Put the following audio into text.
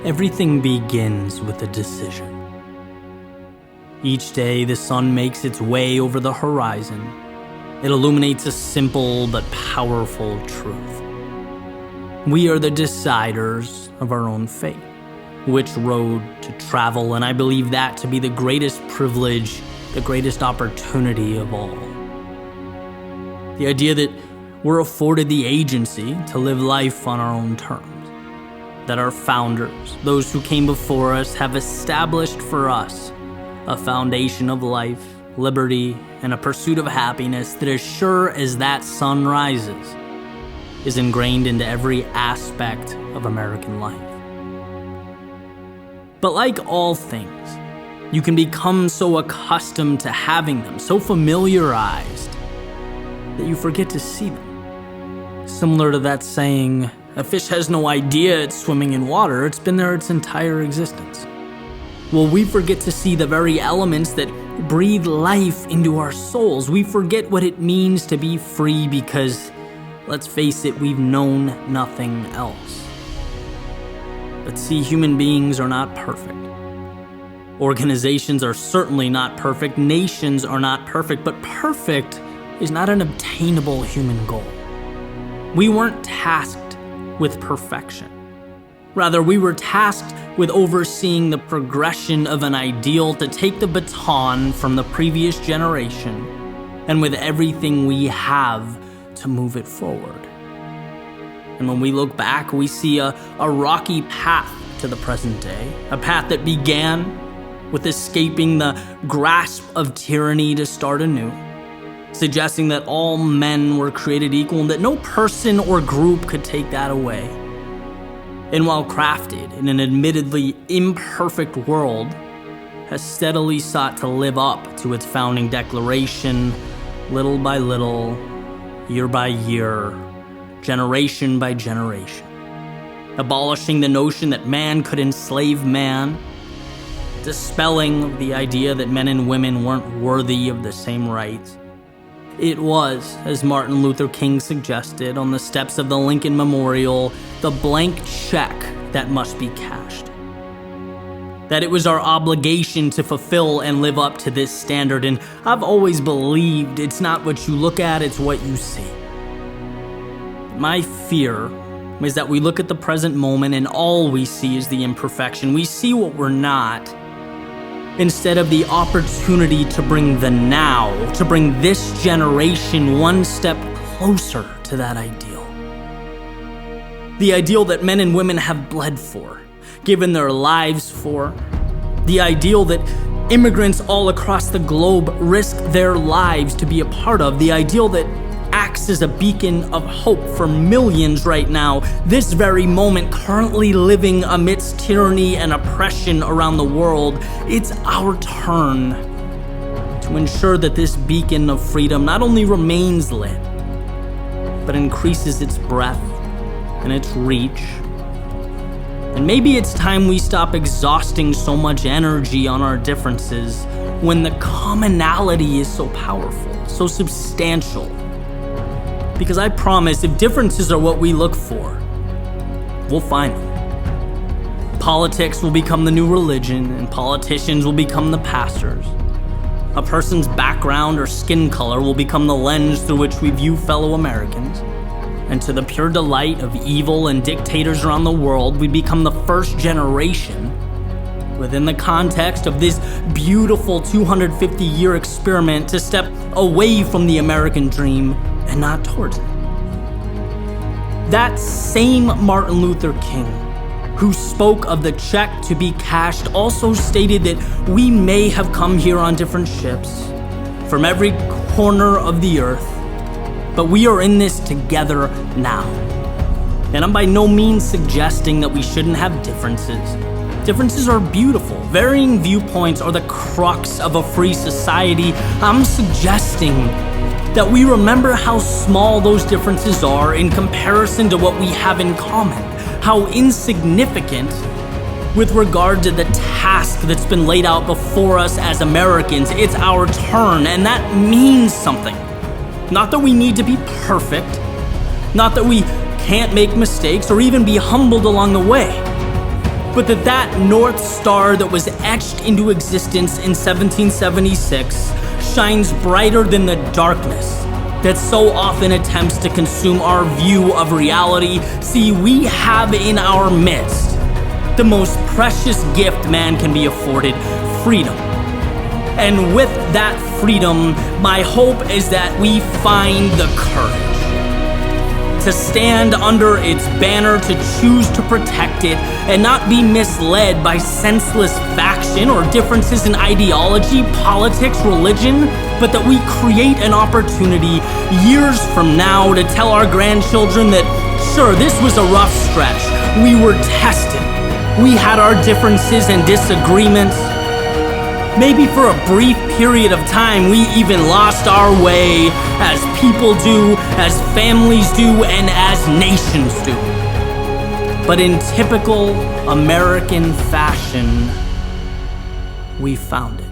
everything begins with a decision. Each day, the sun makes its way over the horizon. It illuminates a simple but powerful truth. We are the deciders of our own fate, which road to travel, and I believe that to be the greatest privilege, the greatest opportunity of all. The idea that we're afforded the agency to live life on our own terms. That our founders, those who came before us, have established for us a foundation of life, liberty, and a pursuit of happiness that, as sure as that sun rises, is ingrained into every aspect of American life. But like all things, you can become so accustomed to having them, so familiarized, that you forget to see them. Similar to that saying, a fish has no idea it's swimming in water, it's been there its entire existence. Well, we forget to see the very elements that breathe life into our souls. We forget what it means to be free because, let's face it, we've known nothing else. But see, human beings are not perfect. Organizations are certainly not perfect. Nations are not perfect. But perfect is not an obtainable human goal. We weren't tasked with perfection. Rather, we were tasked with overseeing the progression of an ideal to take the baton from the previous generation and with everything we have to move it forward. And when we look back, we see a rocky path to the present day, a path that began with escaping the grasp of tyranny to start anew, suggesting that all men were created equal and that no person or group could take that away. And while crafted in an admittedly imperfect world, has steadily sought to live up to its founding declaration, little by little, year by year, generation by generation, abolishing the notion that man could enslave man, dispelling the idea that men and women weren't worthy of the same rights. It was, as Martin Luther King suggested on the steps of the Lincoln Memorial, the blank check that must be cashed. That it was our obligation to fulfill and live up to this standard, and I've always believed it's not what you look at, it's what you see. My fear is that we look at the present moment and all we see is the imperfection. We see what we're not, instead of the opportunity to bring the now, to bring this generation one step closer to that ideal. The ideal that men and women have bled for, given their lives for. The ideal that immigrants all across the globe risk their lives to be a part of. The ideal that acts as a beacon of hope for millions right now, this very moment, currently living amidst tyranny and oppression around the world. It's our turn to ensure that this beacon of freedom not only remains lit, but increases its breadth and its reach. And maybe it's time we stop exhausting so much energy on our differences when the commonality is so powerful, so substantial. Because I promise, if differences are what we look for, we'll find them. Politics will become the new religion, and politicians will become the pastors. A person's background or skin color will become the lens through which we view fellow Americans. And to the pure delight of evil and dictators around the world, we become the first generation, within the context of this beautiful 250-year experiment, to step away from the American dream and not towards it. That same Martin Luther King, who spoke of the check to be cashed, also stated that we may have come here on different ships from every corner of the earth, but we are in this together now. And I'm by no means suggesting that we shouldn't have differences. Differences are beautiful. Varying viewpoints are the crux of a free society. I'm suggesting that we remember how small those differences are in comparison to what we have in common, how insignificant with regard to the task that's been laid out before us as Americans. It's our turn, and that means something. Not that we need to be perfect, not that we can't make mistakes or even be humbled along the way, but that North Star that was etched into existence in 1776 shines brighter than the darkness that so often attempts to consume our view of reality. See, we have in our midst the most precious gift man can be afforded: freedom. And with that freedom, my hope is that we find the courage to stand under its banner, to choose to protect it, and not be misled by senseless faction or differences in ideology, politics, religion, but that we create an opportunity years from now to tell our grandchildren that, sure, this was a rough stretch. We were tested. We had our differences and disagreements. Maybe for a brief period of time, we even lost our way, as people do, as families do, and as nations do. But in typical American fashion, we found it.